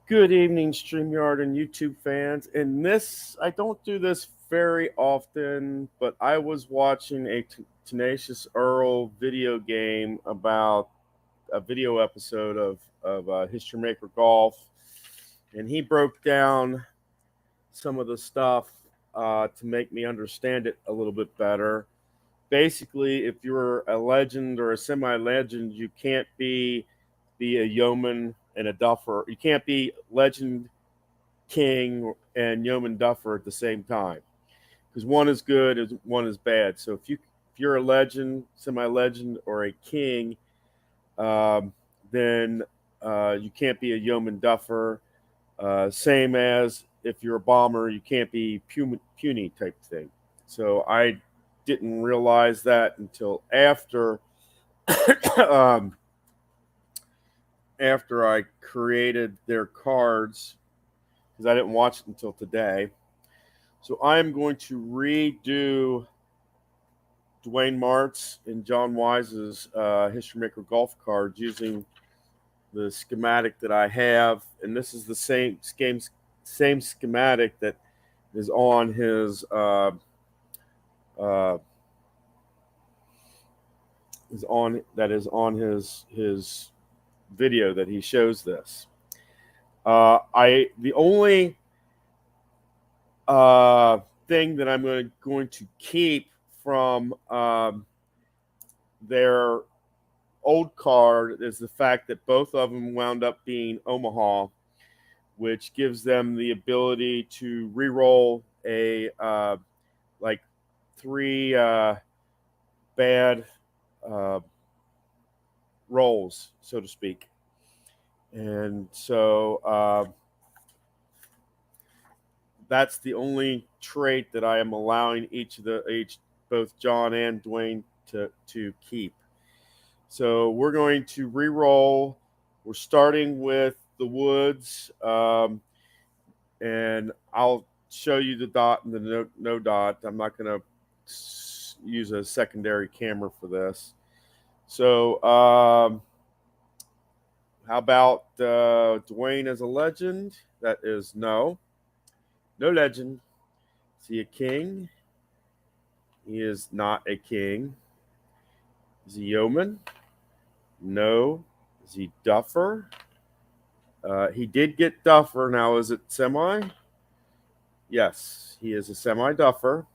Good evening, StreamYard and YouTube fans. And I don't do this very often, but I was watching a Tenacious Earl video game about a video episode of History Maker Golf, and he broke down some of the stuff to make me understand it a little bit better. Basically, if you're a legend or a semi-legend, you can't be a yeoman and a duffer. You can't be legend king and yeoman duffer at the same time because one is good and one is bad. So if you're a legend, semi-legend, or a king, then you can't be a yeoman duffer. Same as if you're a bomber, you can't be puny type thing. So I didn't realize that until um, after I created their cards because I didn't watch it until today. So I am going to redo Dwayne Martz and John Wise's History Maker golf cards using the schematic that I have, and this is the same schematic that is on his uh, his video that he shows this. I the only thing that I'm going to keep from their old card is the fact that both of them wound up being Omaha, which gives them the ability to re-roll a like three bad uh, rolls, so to speak. And so that's the only trait that I am allowing both John and Dwayne to keep. So we're going to re-roll. We're starting with the woods, and I'll show you the dot and the no dot. I'm not going to use a secondary camera for this. So how about Dwayne as a legend? That is no legend. Is he a king? He is not a king. Is he yeoman? No. Is he duffer? He did get duffer. Now, is it semi? Yes, he is a semi duffer.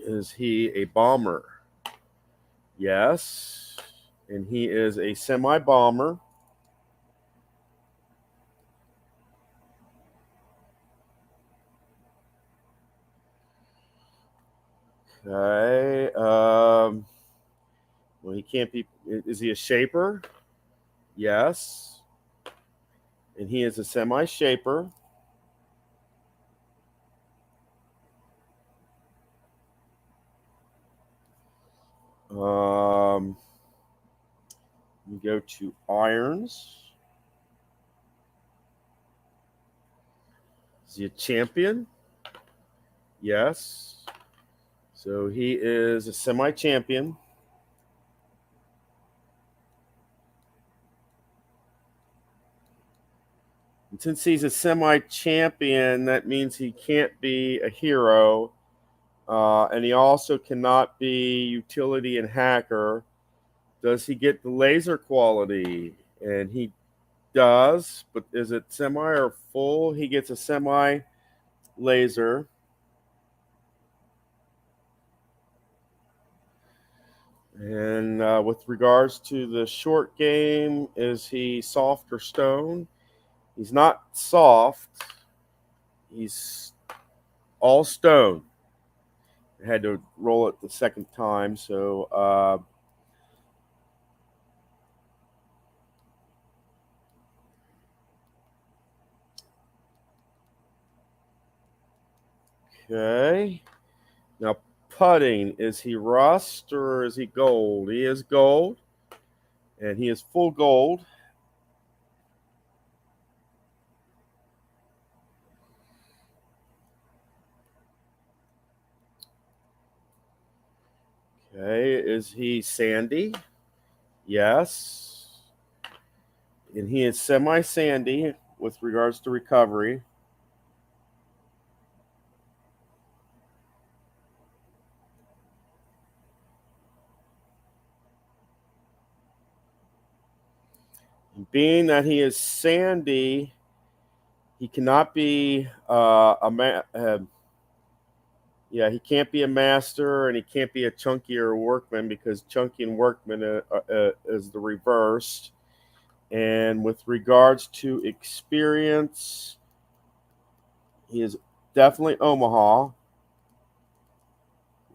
Is he a bomber? Yes. And he is a semi bomber. Okay. Well, he can't be. Is he a shaper? Yes. And he is a semi shaper. We go to irons. Is he a champion? Yes. So he is a semi champion. And since he's a semi champion, that means he can't be a hero. And he also cannot be utility and hacker. Does he get the laser quality? And he does, but is it semi or full? He gets a semi laser. And with regards to the short game, is he soft or stone? He's not soft. He's all stone. I had to roll it the second time, so okay. Now putting, is he rust or is he gold? He is gold, and he is full gold. Okay, is he sandy? Yes. And he is semi-sandy with regards to recovery. Being that he is sandy, he cannot be he can't be a master, and he can't be a chunkier workman, because chunky and workman is the reverse. And with regards to experience, he is definitely Omaha.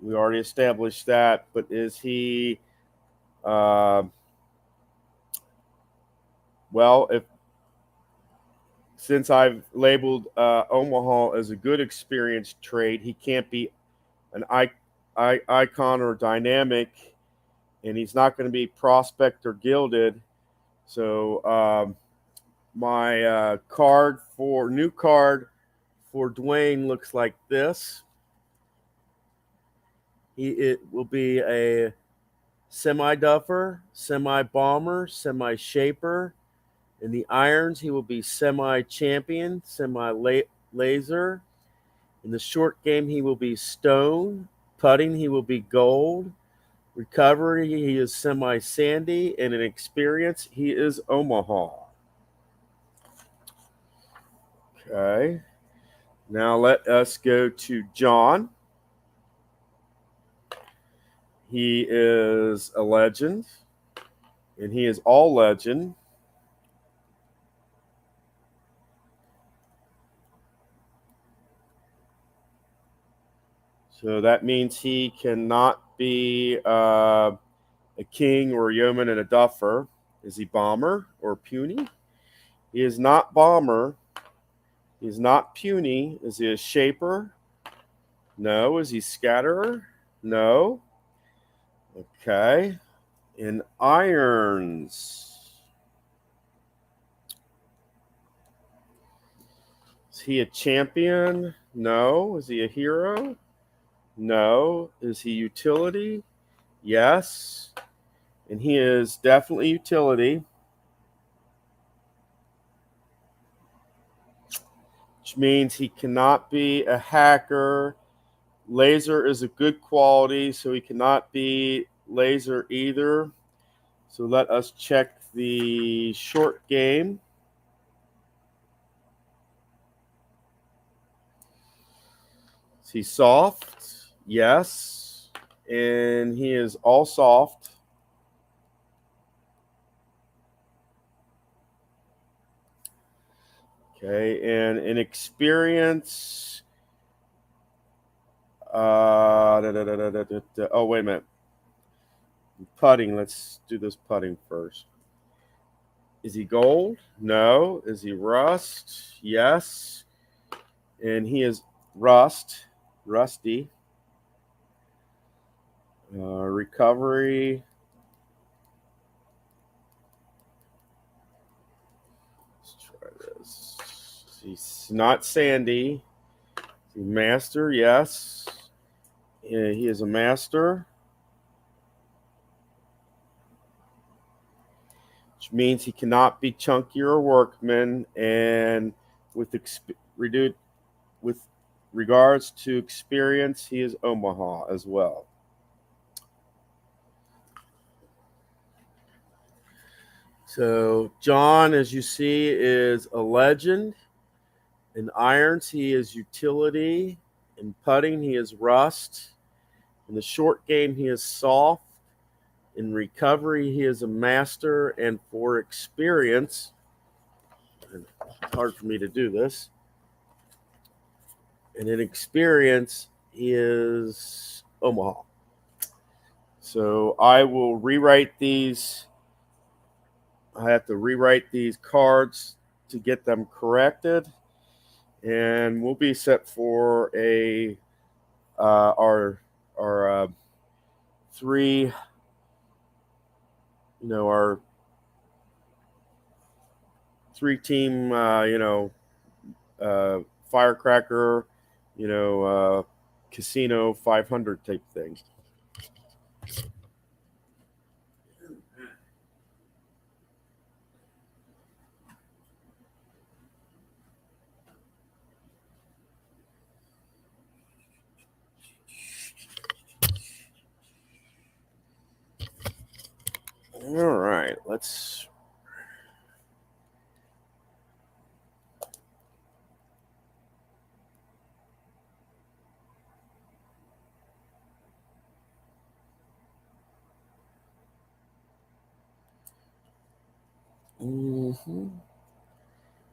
We already established that. But is he? Uh, well, if since I've labeled Omaha as a good experience trade, he can't be an icon or dynamic, and he's not going to be prospect or gilded. So my new card for Dwayne looks like this. It will be a semi-duffer, semi-bomber, semi-shaper. In the irons, he will be semi-champion, semi-laser. In the short game, he will be stone. Putting, he will be gold. Recovery, he is semi-sandy. And in experience, he is Omaha. Okay. Now let us go to John. He is a legend, and he is all legend. So that means he cannot be a king or a yeoman and a duffer. Is he bomber or puny? He is not bomber. He is not puny. Is he a shaper? No. Is he scatterer? No. Okay. In irons, is he a champion? No. Is he a hero? No. Is he utility? Yes. And he is definitely utility, which means he cannot be a hacker. Laser is a good quality, so he cannot be laser either. So let us check the short game. Is he soft? Yes. And he is all soft. Okay. And in experience, oh, wait a minute. Putting. Let's do this putting first. Is he gold? No. Is he rust? Yes. And he is rusty. Recovery. Let's try this. He's not sandy. He's a master, yes. Yeah, he is a master, which means he cannot be chunky or workman. And with with regards to experience, he is Omaha as well. So John, as you see, is a legend. In irons, he is utility. In putting, he is rust. In the short game, he is soft. In recovery, he is a master. And for experience, it's hard for me to do this. And in experience, he is Omaha. So I will rewrite these. I have to rewrite these cards to get them corrected, and we'll be set for our three, our three-team, firecracker, casino 500 type thing. All right, let's. Mm-hmm.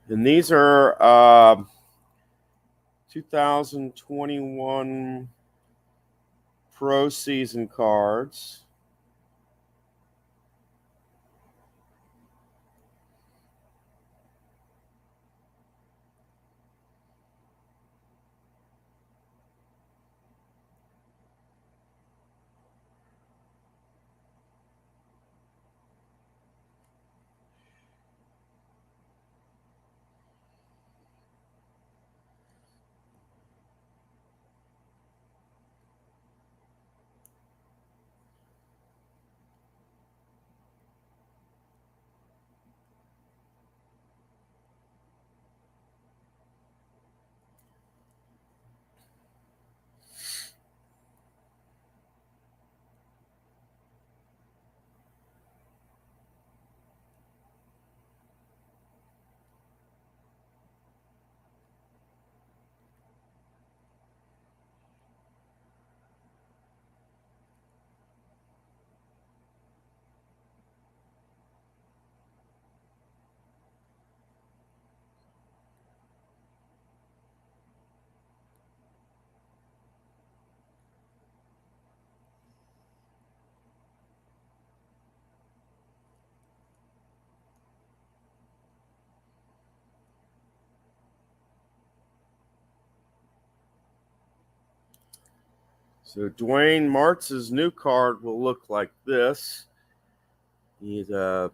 And these are 2021 Pro Season cards. So Dwayne Martz's new card will look like this. He's a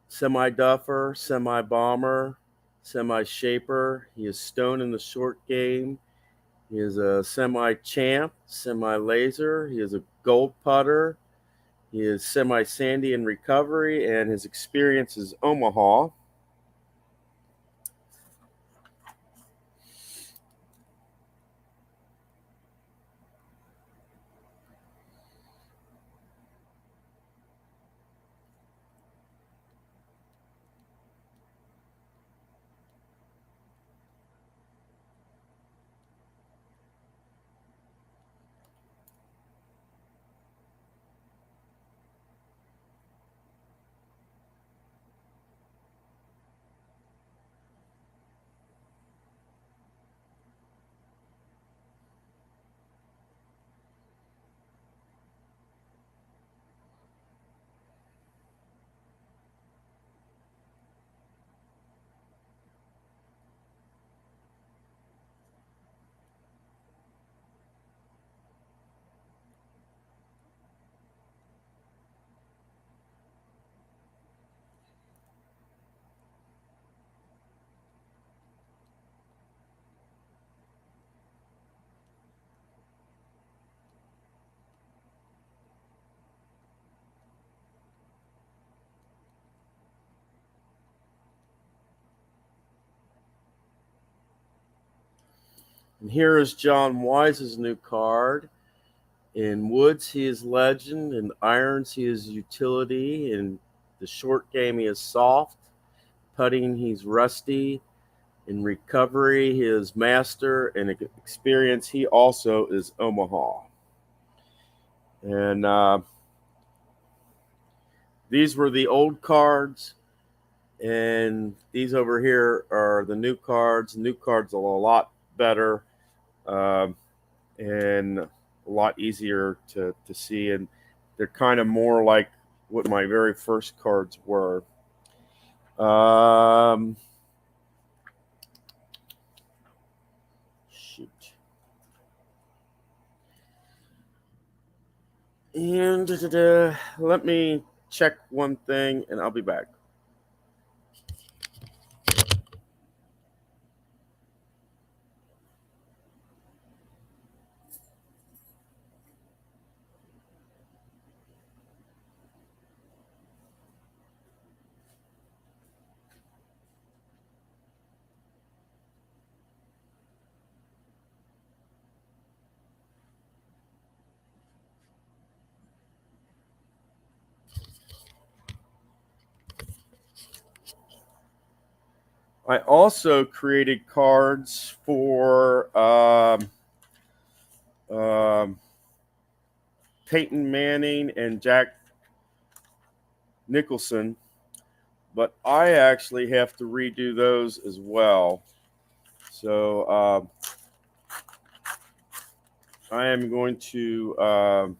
semi-duffer, semi-bomber, semi-shaper. He is stone in the short game. He is a semi-champ, semi-laser. He is a gold putter. He is semi-sandy in recovery, and his experience is Omaha. And here is John Wise's new card. In woods, he is legend. In irons, he is utility. In the short game, he is soft. Putting, he's rusty. In recovery, he is master. And experience, he also is Omaha. And these were the old cards. And these over here are the new cards. New cards are a lot better. And a lot easier to see. And they're kind of more like what my very first cards were. Shoot. And let me check one thing and I'll be back. I also created cards for um, Peyton Manning and Jack Nicholson, but I actually have to redo those as well. So I am going to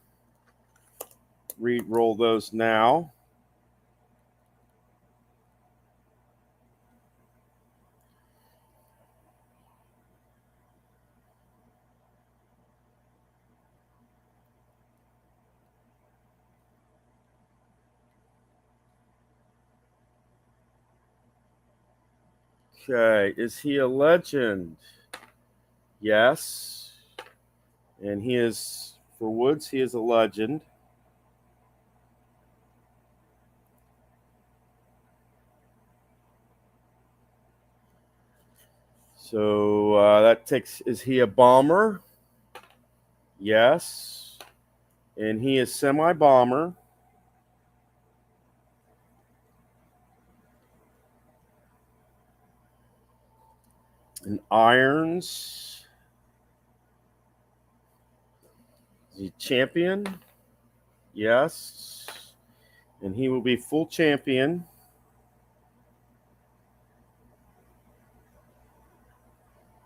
re-roll those now. Okay, is he a legend? Yes. And he is, for Woods, he is a legend. So that takes, is he a bomber? Yes. And he is semi-bomber. And irons. Is he champion? Yes. And he will be full champion.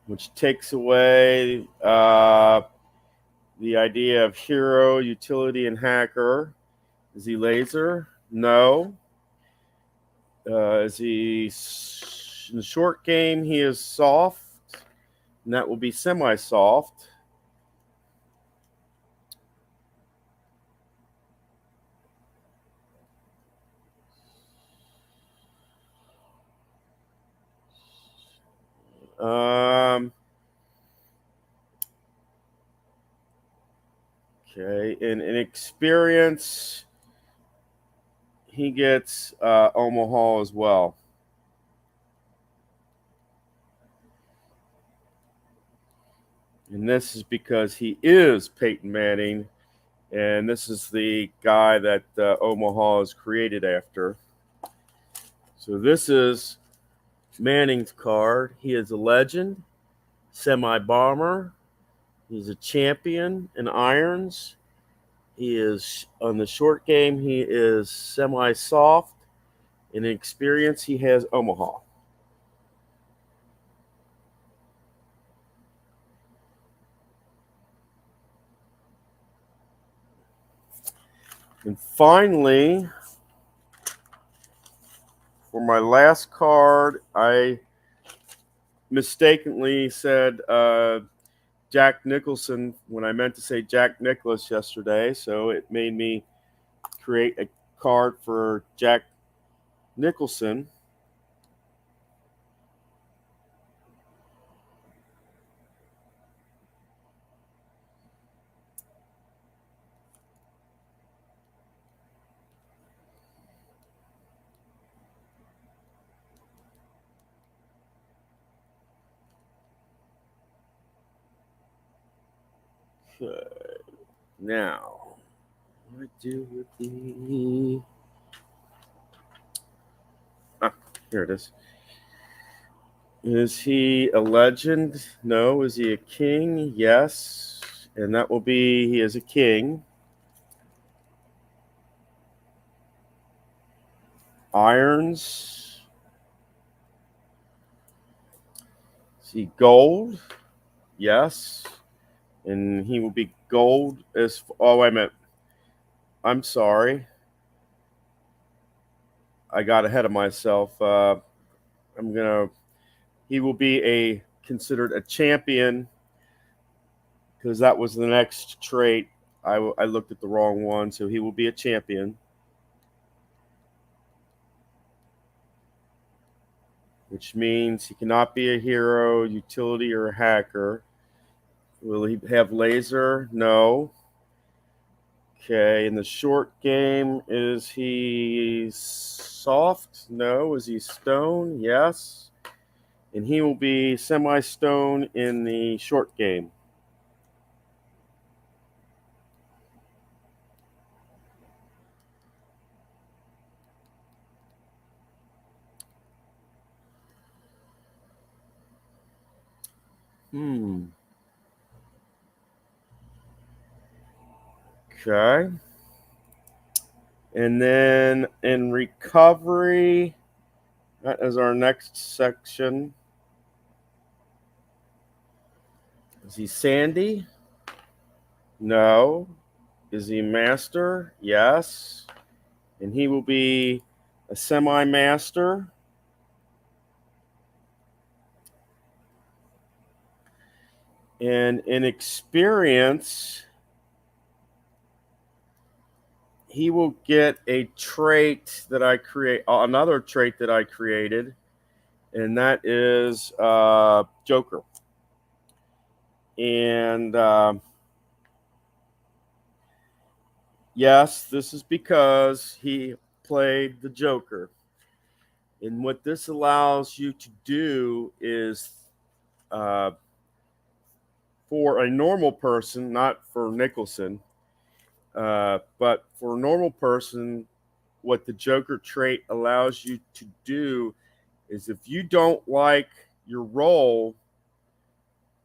Which takes away the idea of hero, utility, and hacker. Is he laser? No. Is he in the short game? He is soft, and that will be semi-soft. Okay, in experience, he gets Omaha as well. And this is because he is Peyton Manning, and this is the guy that Omaha is created after. So this is Manning's card. He is a legend, semi-bomber. He's a champion in irons. He is on the short game. He is semi-soft. In experience, he has Omaha. And finally, for my last card, I mistakenly said Jack Nicholson when I meant to say Jack Nicklaus yesterday. So it made me create a card for Jack Nicholson. Okay. Now, what do I do with the... Ah, here it is. Is he a legend? No. Is he a king? Yes. And that will be, he is a king. Irons. Is he gold? Yes. And he will be gold as, oh, wait a minute. I'm sorry. I got ahead of myself. He will be considered a champion because that was the next trait. I looked at the wrong one, so he will be a champion, which means he cannot be a hero, utility, or a hacker. Will he have laser? No. Okay, in the short game, is he soft? No. Is he stone? Yes. And he will be semi-stone in the short game. Okay. And then in recovery, that is our next section. Is he Sandy? No. Is he master? Yes. And he will be a semi-master. And in experience, he will get a trait that I create, another trait that I created, and that is Joker. And yes, this is because he played the Joker. And what this allows you to do is, for a normal person, not for Nicholson, but for a normal person, what the Joker trait allows you to do is if you don't like your role,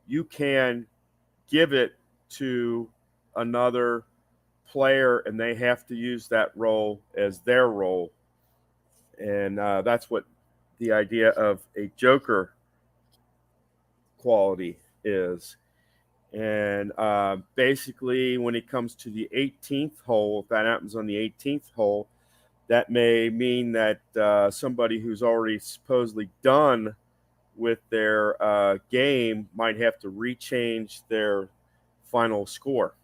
you can give it to another player and they have to use that role as their role. And that's what the idea of a Joker quality is. And basically, when it comes to the 18th hole, if that happens on the 18th hole, that may mean that somebody who's already supposedly done with their game might have to rechange their final score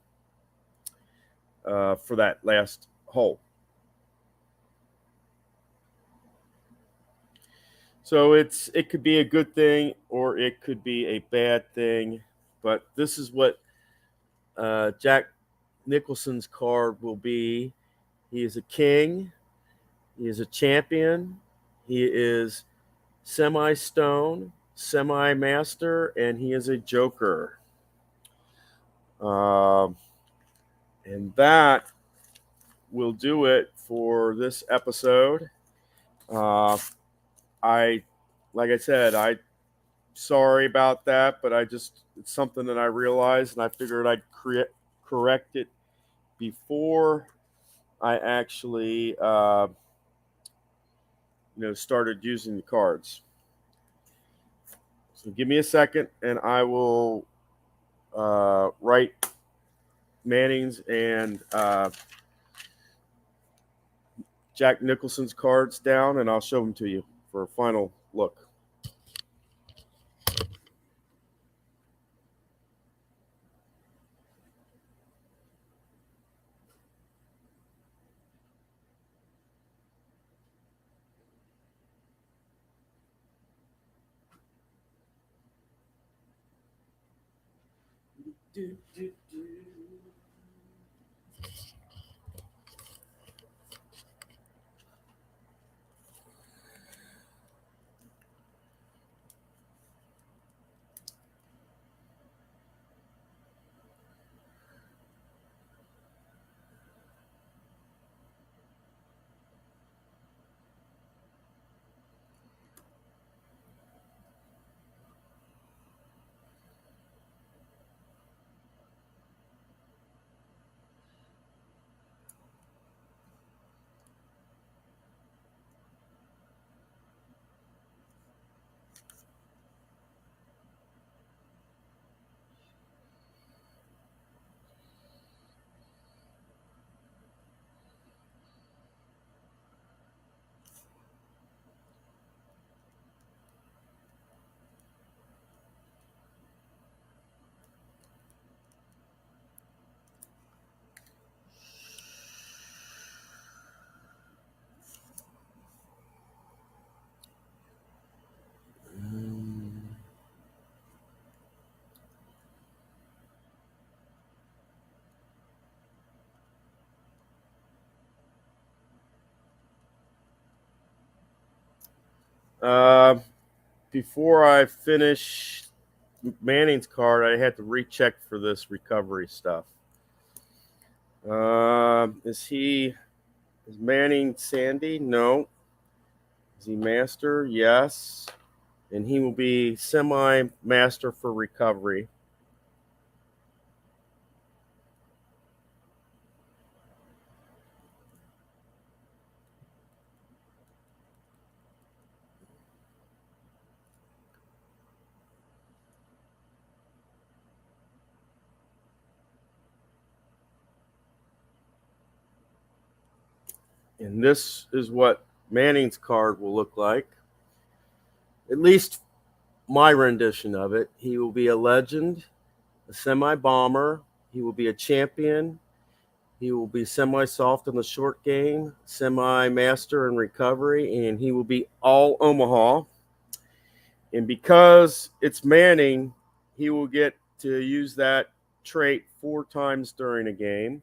for that last hole. So it could be a good thing or it could be a bad thing, but this is what Jack Nicholson's card will be. He is a king. He is a champion. He is semi-stone, semi-master, and he is a joker. And that will do it for this episode. I, like I said, I sorry about that, but it's something that I realized, and I figured I'd correct it before I actually, started using the cards. So give me a second, and I will write Manning's and Jack Nicholson's cards down, and I'll show them to you for a final look. Before I finish Manning's card, I had to recheck for this recovery stuff. Is Manning Sandy? No. Is he master? Yes. and he will be semi-master for recovery. And this is what Manning's card will look like. At least my rendition of it. He will be a legend, a semi-bomber. He will be a champion. He will be semi-soft in the short game, semi-master in recovery, and he will be all Omaha. And because it's Manning, he will get to use that trait 4 times during a game.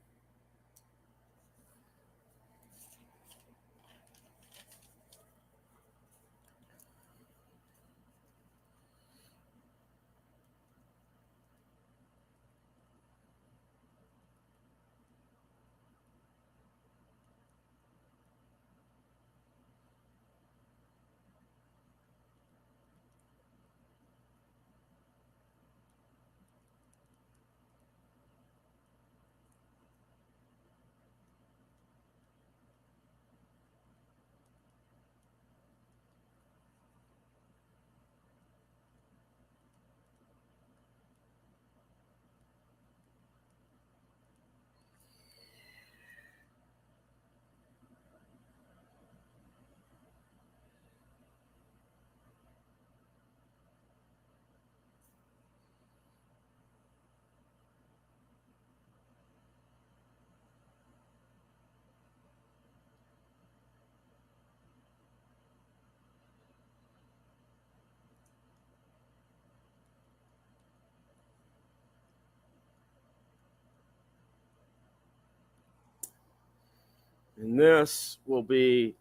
And this will be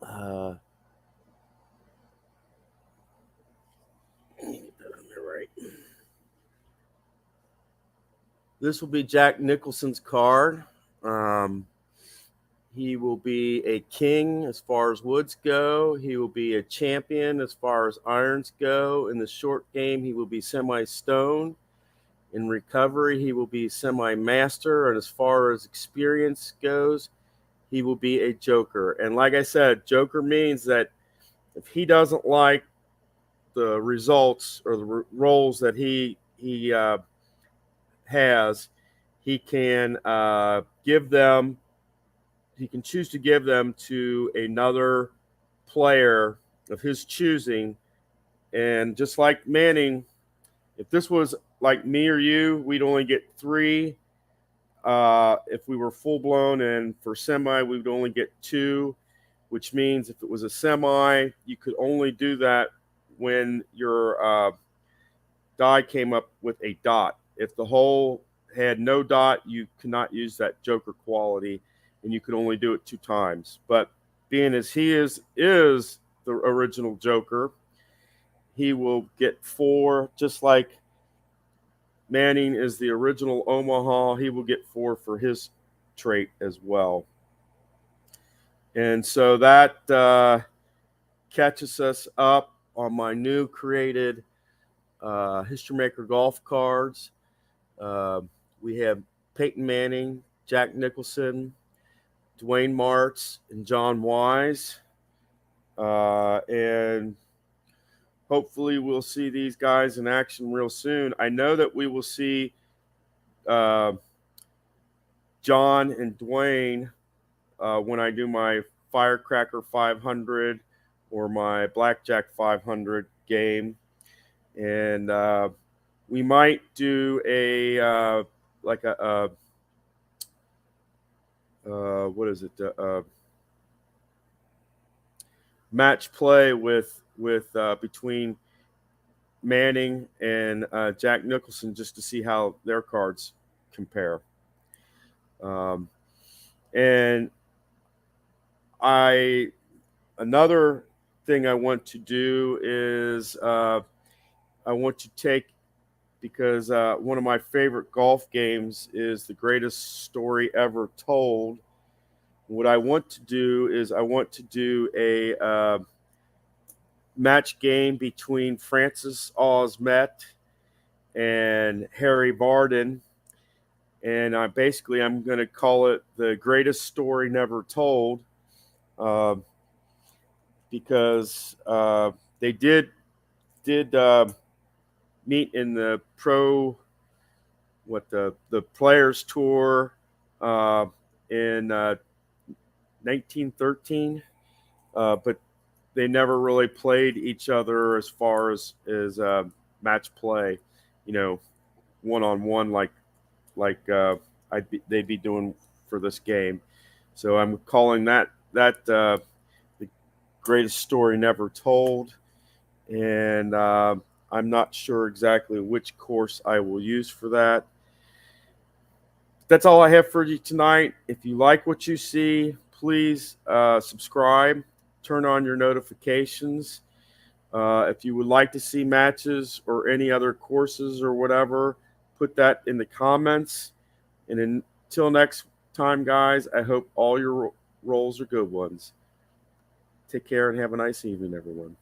uh, right. This will be Jack Nicholson's card. He will be a king as far as woods go. He will be a champion as far as irons go. In the short game, he will be semi-stone. In recovery, he will be semi-master. And as far as experience goes, he will be a joker. And like I said, joker means that if he doesn't like the results or the roles that he has, he can give them. He can choose to give them to another player of his choosing. And just like Manning, if this was like me or you, we'd only get 3. If we were full blown, and for semi, we would only get 2, which means if it was a semi, you could only do that when your die came up with a dot. If the hole had no dot, you could not use that joker quality, and you could only do it 2 times. But being as he is the original joker, he will get 4, just like Manning is the original Omaha. He will get 4 for his trait as well. And so that catches us up on my new created History Maker golf cards. We have Peyton Manning, Jack Nicholson, Dwayne Martz, and John Wise. And hopefully we'll see these guys in action real soon. I know that we will see John and Dwayne when I do my Firecracker 500 or my Blackjack 500 game. And we might do a like a what is it? Match play with between Manning and Jack Nicholson, just to see how their cards compare. And another thing I want to do is I want to take, because one of my favorite golf games is The Greatest Story Ever Told. what I want to do is I want to do a match game between Francis Osmet and Harry Varden, and I'm going to call it the greatest story never told, uh, because they did meet in the the Players Tour uh, in 1913, but they never really played each other as far as match play, you know, one on one like they'd be doing for this game. So I'm calling that the greatest story never told, and I'm not sure exactly which course I will use for that. That's all I have for you tonight. If you like what you see, please subscribe, turn on your notifications. If you would like to see matches or any other courses or whatever, put that in the comments. And until next time, guys, I hope all your rolls are good ones. Take care and have a nice evening, everyone.